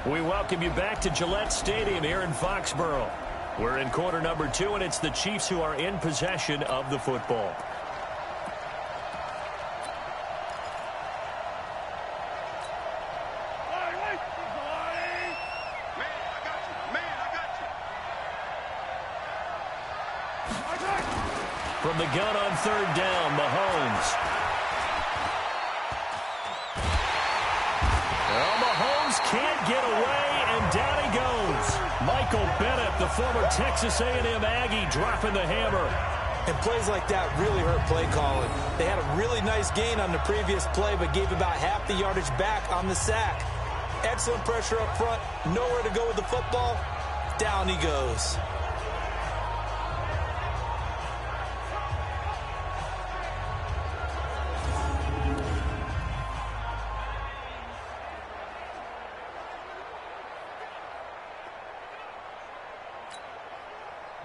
We welcome you back to Gillette Stadium here in Foxborough. We're in quarter number 2, and it's the Chiefs who are in possession of the football. From the gun on third down, Mahomes. Well, Mahomes can't get away, and down he goes. Michael Bennett, the former Texas A&M Aggie, dropping the hammer. And plays like that really hurt play calling. They had a really nice gain on the previous play, but gave about half the yardage back on the sack. Excellent pressure up front, nowhere to go with the football. Down he goes.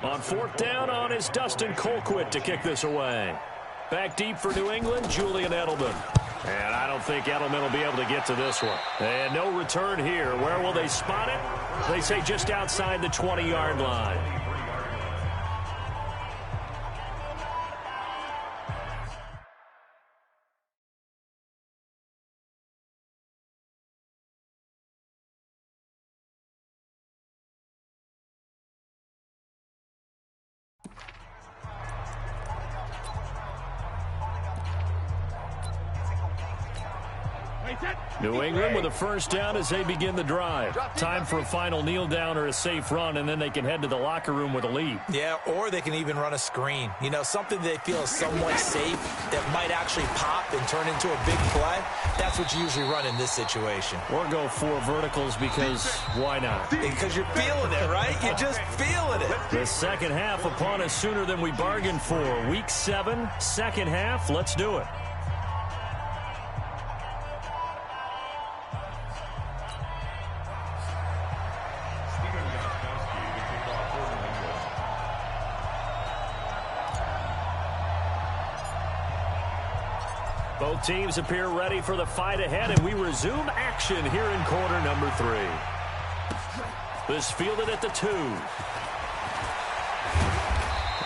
On fourth down on is Dustin Colquitt to kick this away. Back deep for New England, Julian Edelman. And I don't think Edelman will be able to get to this one. And no return here. Where will they spot it? They say just outside the 20-yard line. New England with a first down as they begin the drive. Time for a final kneel down or a safe run, and then they can head to the locker room with a lead. Yeah, or they can even run a screen. You know, something they feel is somewhat safe that might actually pop and turn into a big play. That's what you usually run in this situation. Or go 4 verticals because why not? Because you're feeling it, right? You're just feeling it. The second half upon us sooner than we bargained for. Week 7, second half. Let's do it. Both teams appear ready for the fight ahead, and we resume action here in quarter number 3. This fielded at the 2.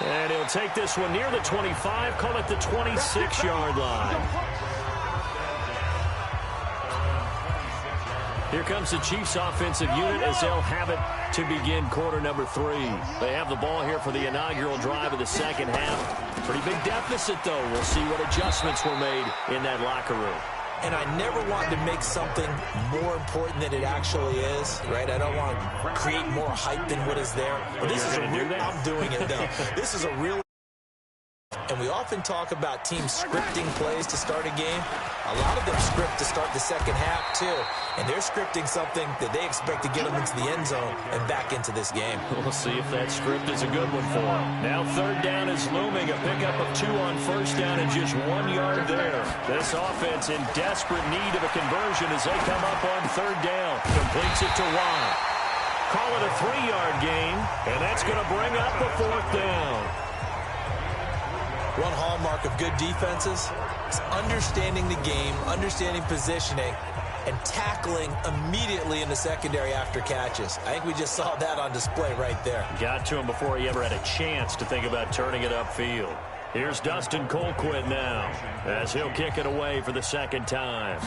And he'll take this one near the 25, call it the 26-yard line. Here comes the Chiefs offensive unit as they'll have it to begin quarter number 3. They have the ball here for the inaugural drive of the second half. Pretty big deficit, though. We'll see what adjustments were made in that locker room. And I never want to make something more important than it actually is, right? I don't want to create more hype than what is there. But this is a real, I'm doing it, though. This is a real. And we often talk about teams scripting plays to start a game. A lot of them script to start the second half, too. And they're scripting something that they expect to get them into the end zone and back into this game. We'll see if that script is a good one for them. Now third down is looming. A pickup of 2 on first down and just 1 yard there. This offense in desperate need of a conversion as they come up on third down. Completes it to Watt. Call it a 3-yard gain, and that's going to bring up the fourth down. One hallmark of good defenses is understanding the game, understanding positioning, and tackling immediately in the secondary after catches. I think we just saw that on display right there. Got to him before he ever had a chance to think about turning it upfield. Here's Dustin Colquitt now as he'll kick it away for the second time.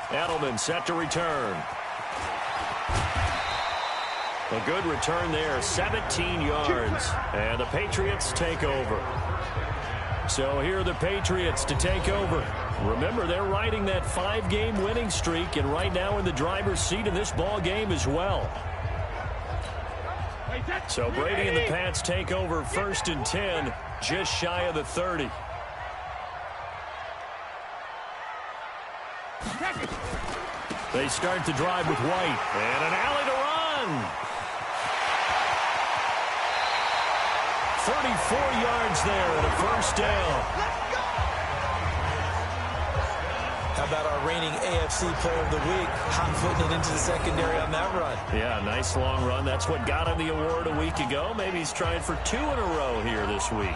Edelman set to return. A good return there, 17 yards. And the Patriots take over. So here are the Patriots to take over. Remember, they're riding that 5-game winning streak, and right now in the driver's seat in this ball game as well. So Brady and the Pats take over 1st and 10, just shy of the 30. They start the drive with White, and an alley to run. 34 yards there and a first down. How about our reigning AFC Player of the Week, hot-footing it into the secondary on that run? Yeah, nice long run. That's what got him the award a week ago. Maybe he's trying for 2 in a row here this week.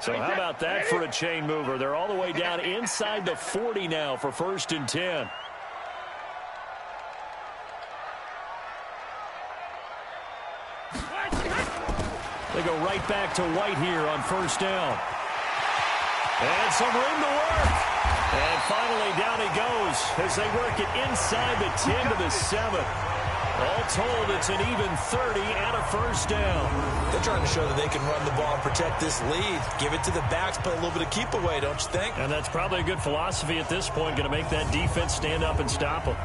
So how about that for a chain mover? They're all the way down inside the 40 now for 1st and 10. They go right back to White here on 1st down. And some room to work. And finally down he goes as they work it inside the 10 to the 7. All told, it's an even 30 and a 1st down. They're trying to show that they can run the ball and protect this lead. Give it to the backs, play a little bit of keep away, don't you think? And that's probably a good philosophy at this point, going to make that defense stand up and stop them.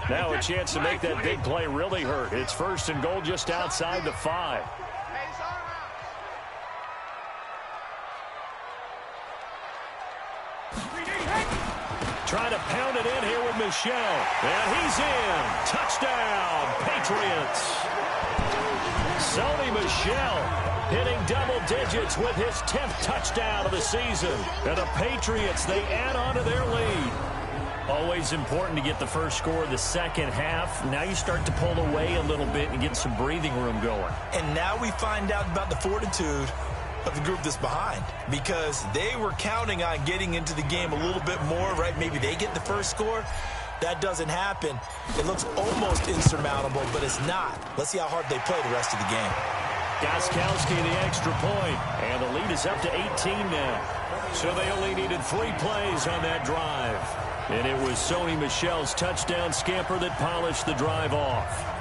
Now a chance to make that big play really hurt. It's 1st and goal just outside the 5. Trying to pound it in here with Michel. And he's in. Touchdown, Patriots. Sony Michel hitting double digits with his 10th touchdown of the season. And the Patriots, they add on to their lead. Always important to get the first score of the second half. Now you start to pull away a little bit and get some breathing room going. And now we find out about the fortitude of the group that's behind, because they were counting on getting into the game a little bit more, right? Maybe they get the first score. That doesn't happen. It looks almost insurmountable, but it's not. Let's see how hard they play the rest of the game. Gostkowski the extra point, and the lead is up to 18 now. So they only needed 3 plays on that drive. And it was Sony Michel's touchdown scamper that polished the drive off.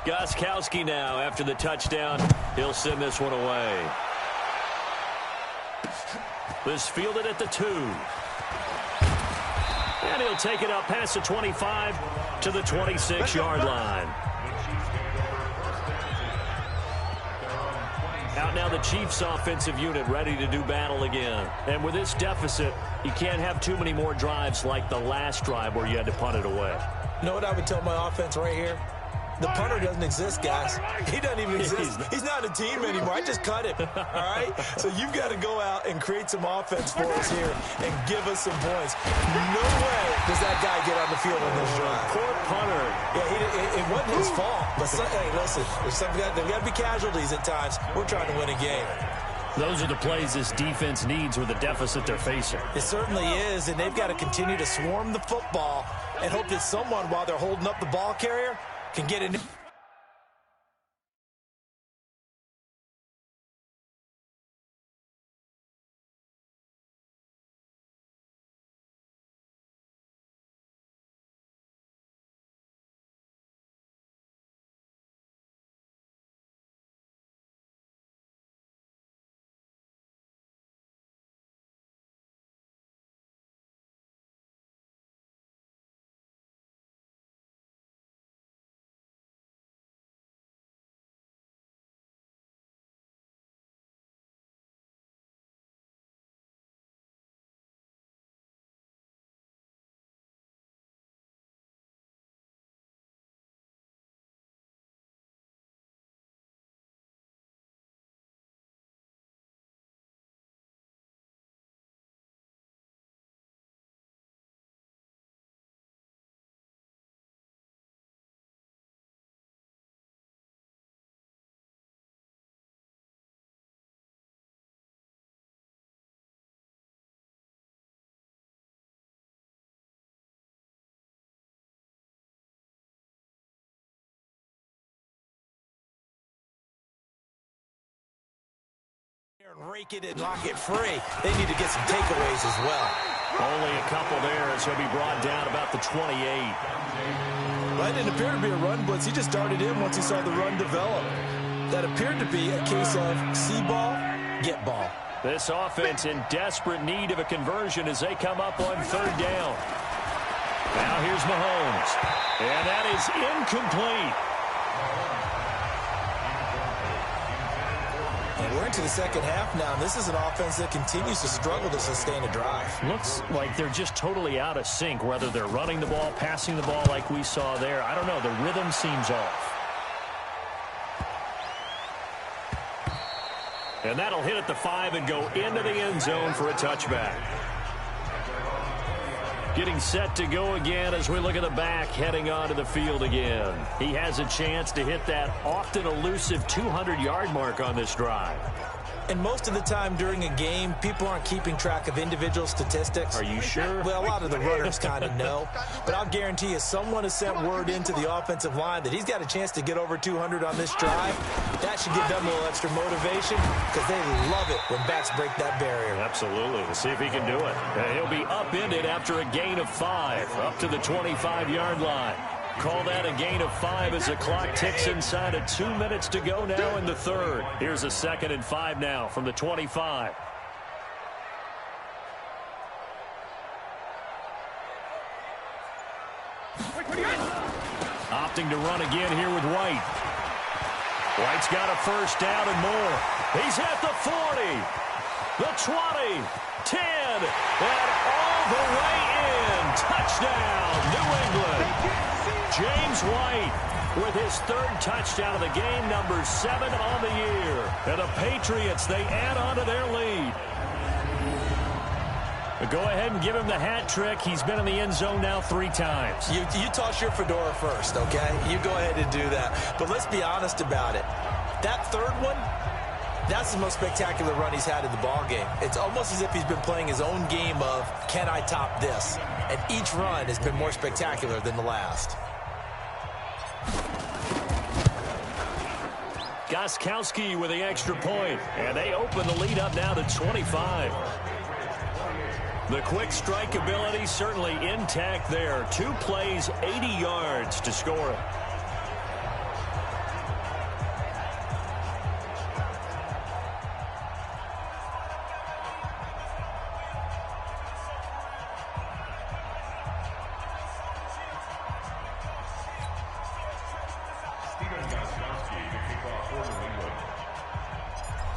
Gostkowski now after the touchdown. He'll send this one away. This fielded at the 2. And he'll take it up past the 25 to the 26-yard line. Out now the Chiefs offensive unit ready to do battle again. And with this deficit, you can't have too many more drives like the last drive where you had to punt it away. You know what I would tell my offense right here? The punter doesn't exist, guys. He doesn't even exist. He's not a team anymore. I just cut him, all right? So you've got to go out and create some offense for us here and give us some points. No way does that guy get on the field on this drive. Poor punter. Yeah, it wasn't his fault. But, hey, listen, there's got to be casualties at times. We're trying to win a game. Those are the plays this defense needs with the deficit they're facing. It certainly is, and they've got to continue to swarm the football and hope that someone, while they're holding up the ball carrier, can get in. And rake it and lock it free. They need to get some takeaways as well. Only a couple there as he'll be brought down about the 28. Well, it didn't appear to be a run blitz. He just darted in once he saw the run develop. That appeared to be a case of see ball, get ball. This offense in desperate need of a conversion as they come up on third down. Now here's Mahomes. And that is incomplete. And we're into the second half now, and this is an offense that continues to struggle to sustain a drive. Looks like they're just totally out of sync, whether they're running the ball, passing the ball like we saw there. I don't know. The rhythm seems off. And that'll hit at the 5 and go into the end zone for a touchback. Getting set to go again as we look at the back heading onto the field again. He has a chance to hit that often elusive 200-yard mark on this drive. And most of the time during a game, people aren't keeping track of individual statistics. Are you sure? Well, a lot of the runners kind of know. But I'll guarantee you someone has sent word into the offensive line that he's got a chance to get over 200 on this drive. That should give them a little extra motivation because they love it when backs break that barrier. Absolutely. We'll see if he can do it. He'll be upended after a gain of 5 up to the 25-yard line. Call that a gain of 5 as the clock ticks inside of 2 minutes to go now in the third. Here's a 2nd and 5 now from the 25. Opting to run again here with White. White's got a first down and more. He's at the 40, the 20, 10, and all the way in. Touchdown, New England. James White with his 3rd touchdown of the game, number 7 on the year. And the Patriots, they add on to their lead. But go ahead and give him the hat trick. He's been in the end zone now 3 times. You toss your fedora first, okay? You go ahead and do that. But let's be honest about it. That 3rd one, that's the most spectacular run he's had in the ballgame. It's almost as if he's been playing his own game of, can I top this? And each run has been more spectacular than the last. Gostkowski with the extra point, and they open the lead up now to 25. The quick strike ability certainly intact there. 2 plays, 80 yards to score it.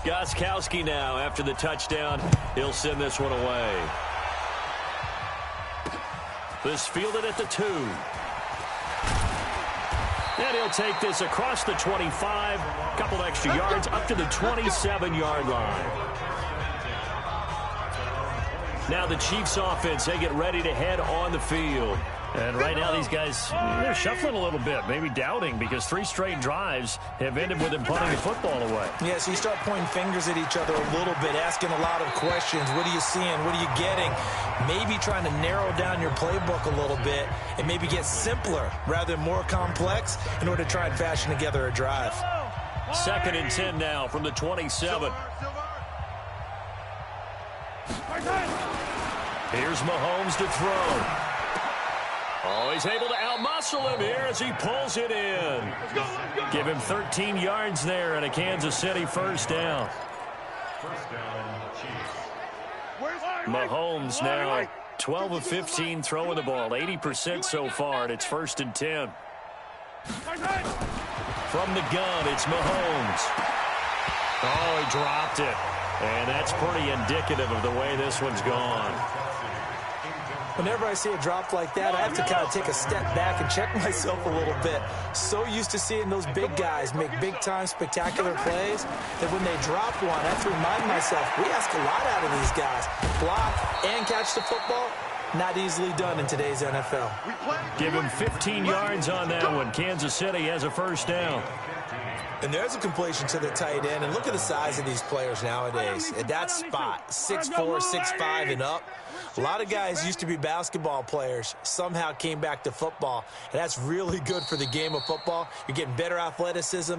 Gostkowski now after the touchdown. He'll send this one away. This fielded at the 2. And he'll take this across the 25. A couple extra yards up to the 27-yard line. Now the Chiefs offense, they get ready to head on the field. And right now these guys, they're shuffling a little bit, maybe doubting, because 3 straight drives have ended with them punting the football away. Yeah, so you start pointing fingers at each other a little bit, asking a lot of questions. What are you seeing? What are you getting? Maybe trying to narrow down your playbook a little bit and maybe get simpler rather than more complex in order to try and fashion together a drive. 2nd and 10 now from the 27. Here's Mahomes to throw. Oh, he's able to outmuscle him here as he pulls it in. Give him 13 yards there and a Kansas City first down. Mahomes now 12 of 15 throwing the ball, 80% so far, and it's 1st and 10. From the gun, it's Mahomes. Oh, he dropped it. And that's pretty indicative of the way this one's gone. Whenever I see a drop like that, I have to kind of take a step back and check myself a little bit. So used to seeing those big guys make big-time spectacular plays that when they drop one, I have to remind myself, we ask a lot out of these guys. Block and catch the football, not easily done in today's NFL. Give him 15 yards on that one. Kansas City has a first down. And there's a completion to the tight end. And look at the size of these players nowadays. At that spot, 6'4", 6'5", and up. A lot of guys used to be basketball players, somehow came back to football. And that's really good for the game of football. You're getting better athleticism,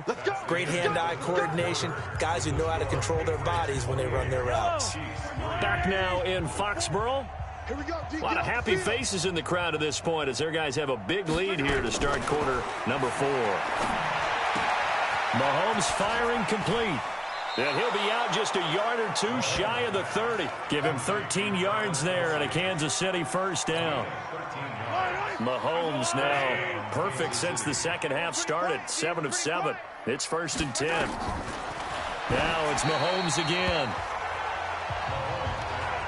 great hand-eye coordination, guys who know how to control their bodies when they run their routes. Back now in Foxborough. A lot of happy faces in the crowd at this point as their guys have a big lead here to start quarter number 4. Mahomes firing complete. And he'll be out just a yard or two shy of the 30. Give him 13 yards there and a Kansas City first down. Mahomes now perfect since the second half started. 7 of 7. It's 1st and 10. Now it's Mahomes again.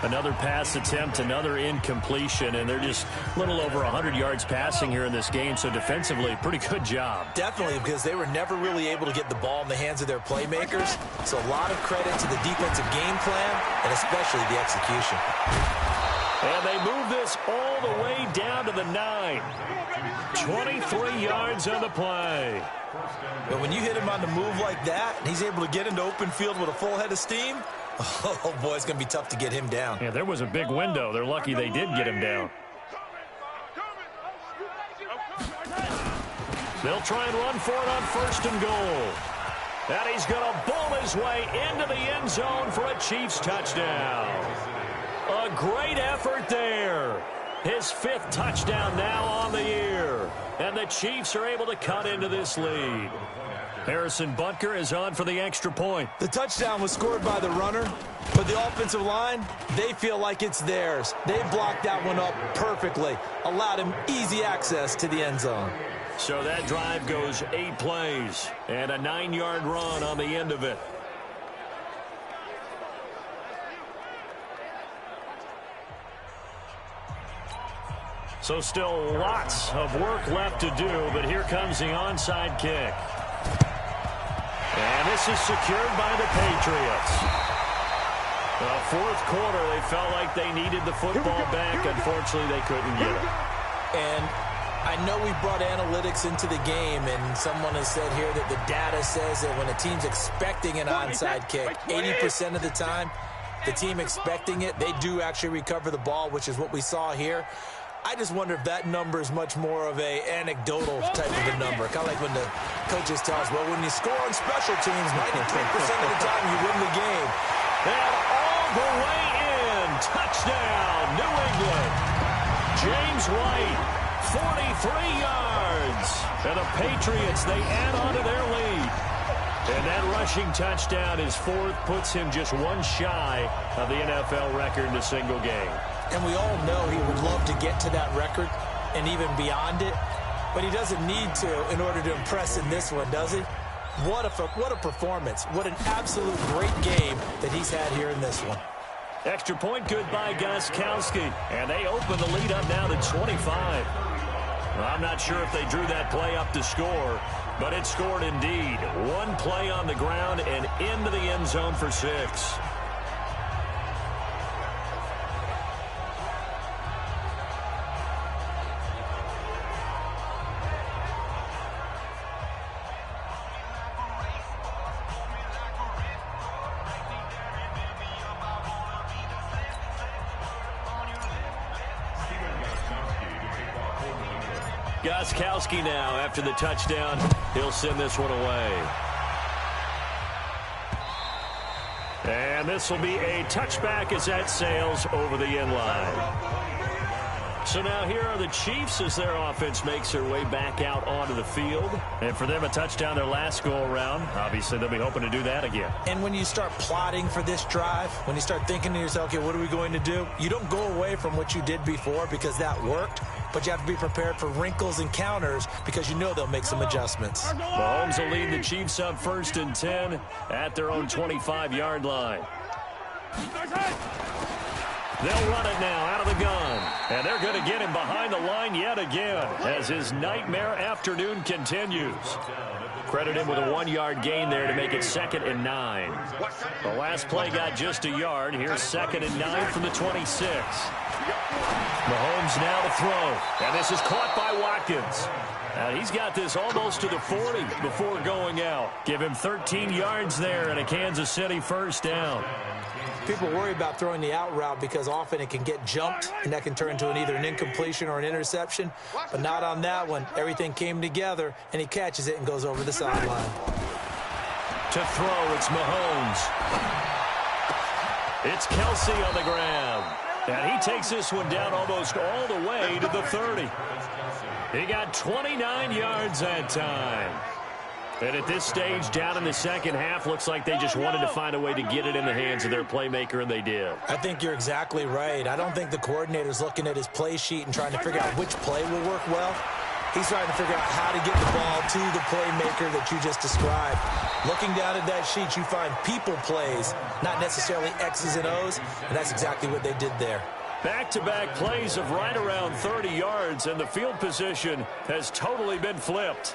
Another pass attempt, another incompletion, and they're just a little over 100 yards passing here in this game, so defensively, pretty good job. Definitely, because they were never really able to get the ball in the hands of their playmakers, so a lot of credit to the defensive game plan, and especially the execution. And they move this all the way down to the 9. 23 yards on the play. But when you hit him on the move like that, and he's able to get into open field with a full head of steam, oh, boy, it's going to be tough to get him down. Yeah, there was a big window. They're lucky they did get him down. They'll try and run for it on 1st and goal. And he's going to bowl his way into the end zone for a Chiefs touchdown. A great effort there. His 5th touchdown now on the year. And the Chiefs are able to cut into this lead. Harrison Butker is on for the extra point. The touchdown was scored by the runner, but the offensive line, they feel like it's theirs. They blocked that one up perfectly, allowed him easy access to the end zone. So that drive goes 8 plays and a 9-yard run on the end of it. So still lots of work left to do, but here comes the onside kick. And this is secured by the Patriots. The 4th quarter, they felt like they needed the football back. Unfortunately, they couldn't get it. And I know we brought analytics into the game, and someone has said here that the data says that when a team's expecting an onside kick, 80% of the time, the team expecting it, they do actually recover the ball, which is what we saw here. I just wonder if that number is much more of a anecdotal type of a number. Kind of like when the coaches tell us, well, when you score on special teams, 93% of the time you win the game. And all the way in. Touchdown, New England. James White, 43 yards. And the Patriots, they add on to their lead. And that rushing touchdown is 4th, puts him just 1 shy of the NFL record in a single game. And we all know he would love to get to that record and even beyond it, but he doesn't need to in order to impress in this one, does he? What a performance. What an absolute great game that he's had here in this one. Extra point good by Gostkowski, and they open the lead up now to 25. Well, I'm not sure if they drew that play up to score, but it scored indeed. 1 play on the ground and into the end zone for 6. Gostkowski now, after the touchdown, he'll send this one away. And this will be a touchback as that sails over the end line. So now here are the Chiefs as their offense makes their way back out onto the field. And for them, a touchdown their last go-around. Obviously, they'll be hoping to do that again. And when you start plotting for this drive, when you start thinking to yourself, okay, what are we going to do? You don't go away from what you did before because that worked, but you have to be prepared for wrinkles and counters because you know they'll make some adjustments. Mahomes will lead the Chiefs up 1st and 10 at their own 25-yard line. They'll run it now out of the gun. And they're going to get him behind the line yet again as his nightmare afternoon continues. Credit him with a 1-yard gain there to make it 2nd and 9. The last play got just a yard. Here's 2nd and 9 from the 26. Mahomes now to throw. And this is caught by Watkins. Now he's got this almost to the 40 before going out. Give him 13 yards there and a Kansas City first down. People worry about throwing the out route because often it can get jumped, and that can turn into either an incompletion or an interception. But not on that one. Everything came together, and he catches it and goes over the sideline. To throw, it's Mahomes. It's Kelsey on the ground. And he takes this one down almost all the way to the 30. He got 29 yards that time. And at this stage, down in the second half, looks like they just wanted to find a way to get it in the hands of their playmaker, and they did. I think you're exactly right. I don't think the coordinator's looking at his play sheet and trying to figure out which play will work well. He's trying to figure out how to get the ball to the playmaker that you just described. Looking down at that sheet, you find people plays, not necessarily X's and O's, and that's exactly what they did there. Back-to-back plays of right around 30 yards, and the field position has totally been flipped.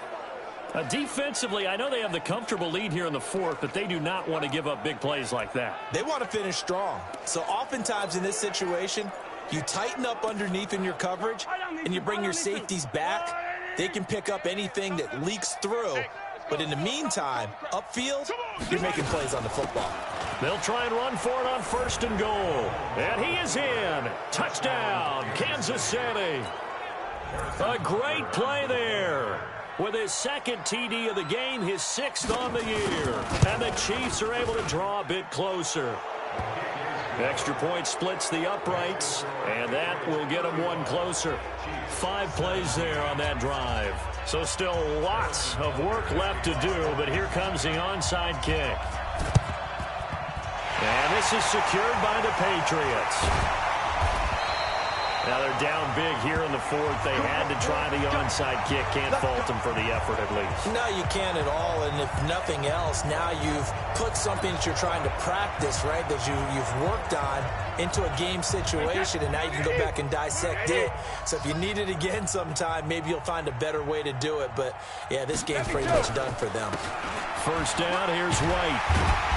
Defensively, I know they have the comfortable lead here in the fourth, but they do not want to give up big plays like that. They want to finish strong. So oftentimes in this situation, you tighten up underneath in your coverage, and you bring your safeties back. They can pick up anything that leaks through. But in the meantime, upfield, you're making plays on the football. They'll try and run for it on 1st and goal. And he is in. Touchdown, Kansas City. A great play there. With his second TD of the game, his 6th on the year. And the Chiefs are able to draw a bit closer. Extra point splits the uprights, and that will get them one closer. 5 plays there on that drive. So still lots of work left to do, but here comes the onside kick. And this is secured by the Patriots. Now they're down big here in the fourth. They had to try the onside kick. Can't fault them for the effort at least. No, you can't at all. And if nothing else, now you've put something that you're trying to practice, right, that you've worked on into a game situation, and now you can go back and dissect it. So if you need it again sometime, maybe you'll find a better way to do it. But, yeah, this game's pretty much done for them. First down, here's White.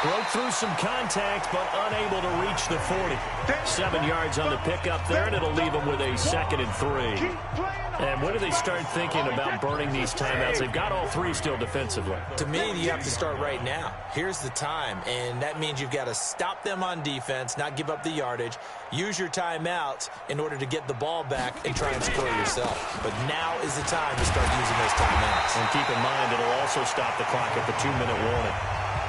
Broke through some contact, but unable to reach the 40. 7 yards on the pickup there, and it'll leave them with a 2nd and 3. And when do they start thinking about burning these timeouts? They've got all 3 still defensively. To me, you have to start right now. Here's the time, and that means you've got to stop them on defense, not give up the yardage, use your timeouts in order to get the ball back and try and score yourself. But now is the time to start using those timeouts. And keep in mind, it'll also stop the clock at the 2-minute warning.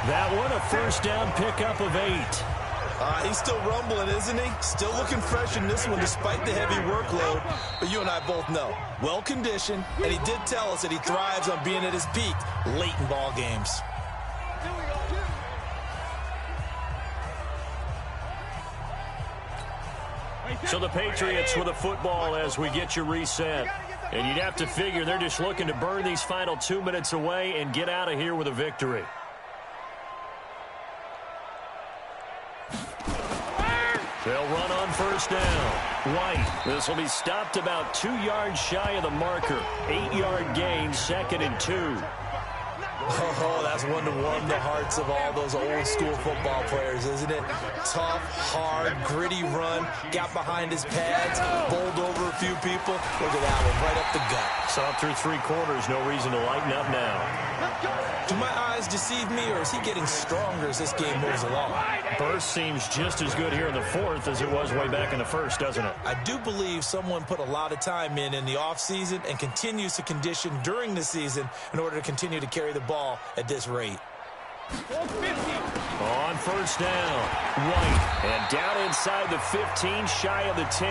That one, a first down pickup of 8. He's still rumbling, isn't he? Still looking fresh in this one despite the heavy workload. But you and I both know, well-conditioned, and he did tell us that he thrives on being at his peak late in ball games. So the Patriots with a football as we get you reset. And you'd have to figure they're just looking to burn these final 2 minutes away and get out of here with a victory. They'll run on first down. White. This will be stopped about 2 yards shy of the marker. 8-yard gain, 2nd and 2. Oh, that's one to warm the hearts of all those old-school football players, isn't it? Tough, hard, gritty run. Got behind his pads, bowled over a few people. Look at that one, right up the gut. Saw through 3 quarters. No reason to lighten up now. Do my eyes deceive me, or is he getting stronger as this game moves along? Burst seems just as good here in the fourth as it was way back in the first, doesn't it? I do believe someone put a lot of time in the offseason and continues to condition during the season in order to continue to carry the ball at this rate. On first down, White, and down inside the 15, shy of the 10.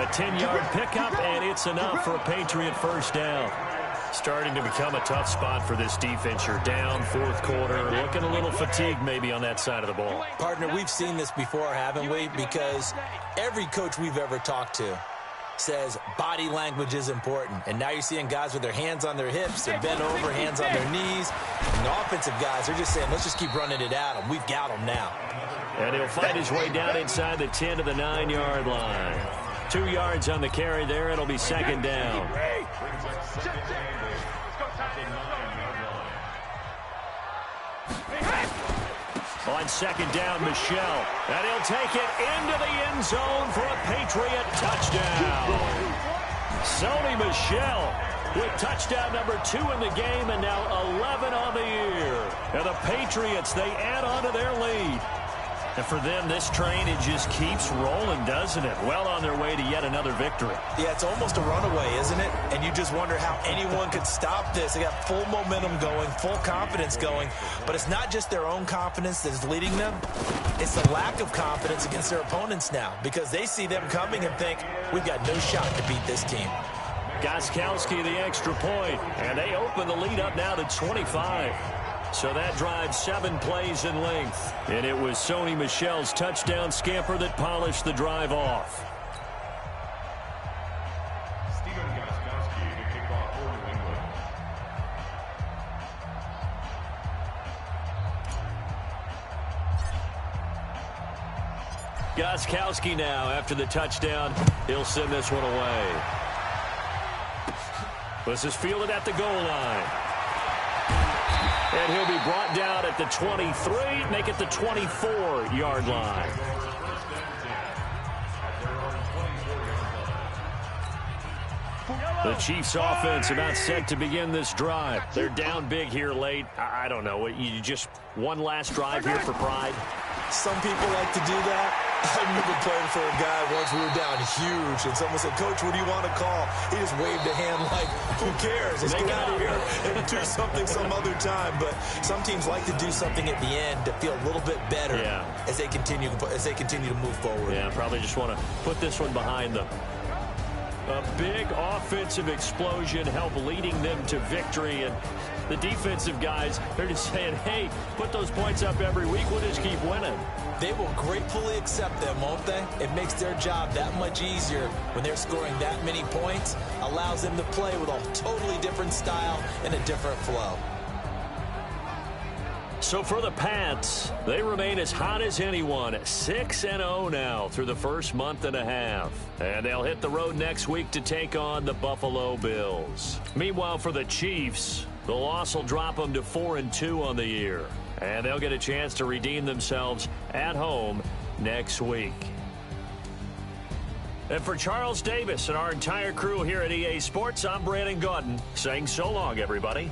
A 10-yard pickup, and it's enough for a Patriot first down. Starting to become a tough spot for this defense. You're down, fourth quarter, looking a little fatigued maybe on that side of the ball. Partner, we've seen this before, haven't we? Because every coach we've ever talked to says body language is important. And now you're seeing guys with their hands on their hips, they're bent over, hands on their knees. And the offensive guys are just saying, let's just keep running it at them. We've got them now. And he'll find his way down inside the 10 to the 9-yard line. 2 yards on the carry there. It'll be 2nd down. On 2nd down, Michelle. And he'll take it into the end zone for a Patriot touchdown. Sony Michel with touchdown number 2 in the game, and now 11 on the year. And the Patriots, they add on to their lead. And for them, this train, it just keeps rolling, doesn't it? Well on their way to yet another victory. Yeah, it's almost a runaway, isn't it? And you just wonder how anyone could stop this. They got full momentum going, full confidence going. But it's not just their own confidence that is leading them. It's the lack of confidence against their opponents now, because they see them coming and think, we've got no shot to beat this team. Gostkowski the extra point, and they open the lead up now to 25. So that drive 7 plays in length, and it was Sony Michel's touchdown scamper that polished the drive off. Gostkowski now after the touchdown. He'll send this one away. This is fielded at the goal line. And he'll be brought down at the 23, make it the 24-yard line. The Chiefs offense about set to begin this drive. They're down big here late. I don't know. You just one last drive here for pride? Some people like to do that. I remember playing for a guy once. We were down huge, and someone said, "Coach, what do you want to call?" He just waved a hand like, "Who cares? Let's get out of here and do something some other time." But some teams like to do something at the end to feel a little bit better as they continue to move forward. Yeah, probably just want to put this one behind them. A big offensive explosion helped leading them to victory, and the defensive guys, they're just saying, hey, put those points up every week. We'll just keep winning. They will gratefully accept them, won't they? It makes their job that much easier when they're scoring that many points. Allows them to play with a totally different style and a different flow. So for the Pats, they remain as hot as anyone, 6-0 now through the first month and a half. And they'll hit the road next week to take on the Buffalo Bills. Meanwhile, for the Chiefs, the loss will drop them to 4-2 on the year. And they'll get a chance to redeem themselves at home next week. And for Charles Davis and our entire crew here at EA Sports, I'm Brandon Gaudin saying so long, everybody.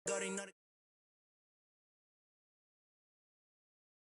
already know